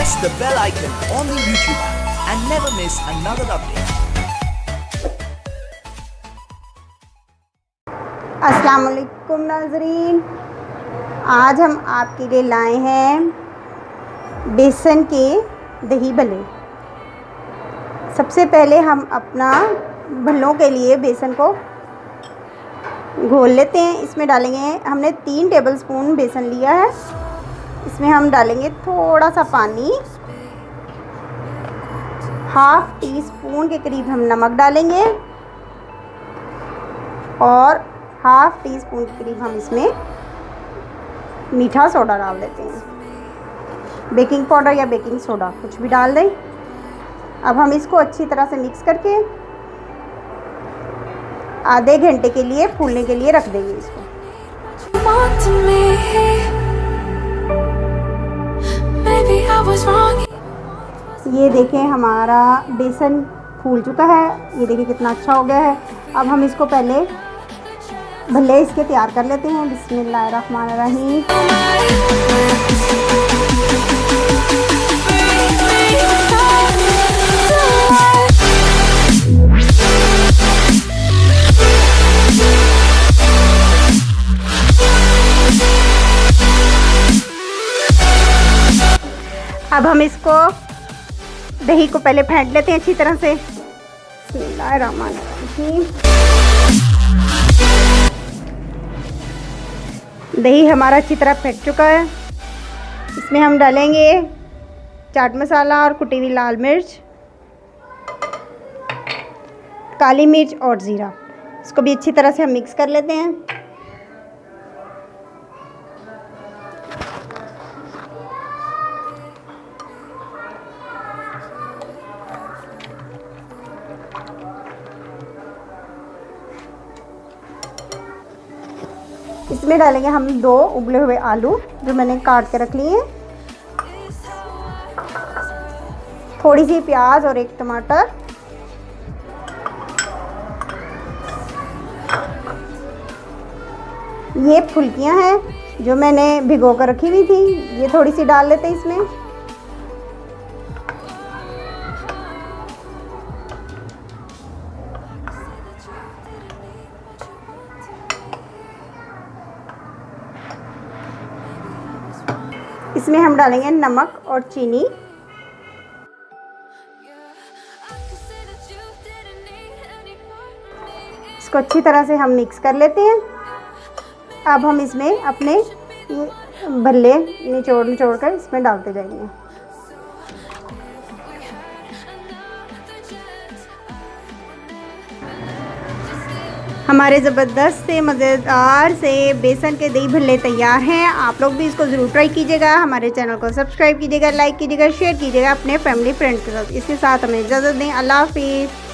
press the bell icon on the YouTube app and never miss another update. अस्सलाम वालेकुम नाज़रीन, आज हम आपके लिए लाए हैं बेसन के दही भल्ले। सबसे पहले हम अपना भल्लों के लिए बेसन को घोल लेते हैं। इसमें डालेंगे, हमने 3 टेबलस्पून बेसन लिया है। इसमें हम डालेंगे थोड़ा सा पानी, हाफ़ टी स्पून के करीब हम नमक डालेंगे और हाफ़ टी स्पून के करीब हम इसमें मीठा सोडा डाल देते हैं। बेकिंग पाउडर या बेकिंग सोडा कुछ भी डाल दें। अब हम इसको अच्छी तरह से मिक्स करके आधे घंटे के लिए फूलने के लिए रख देंगे इसको। ये देखें हमारा बेसन फूल चुका है। ये देखिए कितना अच्छा हो गया है। अब हम इसको पहले भल्ले इसके तैयार कर लेते हैं। बिस्मिल्लाहिर्रहमानिर्रहीम। अब हम इसको दही को पहले फेंट लेते हैं अच्छी तरह से। बिस्मिल्लाहिर्रहमानिर्रहीम। दही हमारा अच्छी तरह फेंट चुका है। इसमें हम डालेंगे चाट मसाला और कुटी हुई लाल मिर्च, काली मिर्च और ज़ीरा। इसको भी अच्छी तरह से हम मिक्स कर लेते हैं। इसमें डालेंगे हम 2 उबले हुए आलू जो मैंने काट के रख लिए हैं, थोड़ी सी प्याज और 1 टमाटर, ये फुल्कियां हैं जो मैंने भिगो कर रखी हुई थी, ये थोड़ी सी डाल लेते हैं इसमें। इसमें हम डालेंगे नमक और चीनी। इसको अच्छी तरह से हम मिक्स कर लेते हैं। अब हम इसमें अपने भल्ले निचोड़ कर इसमें डालते जाएंगे। हमारे ज़बरदस्त से मज़ेदार से बेसन के दही भल्ले तैयार हैं। आप लोग भी इसको ज़रूर ट्राई कीजिएगा। हमारे चैनल को सब्सक्राइब कीजिएगा, लाइक कीजिएगा, शेयर कीजिएगा अपने फैमिली फ्रेंड्स के साथ। इसके साथ हमें इजाज़त दें। अल्लाह हाफ़िज़।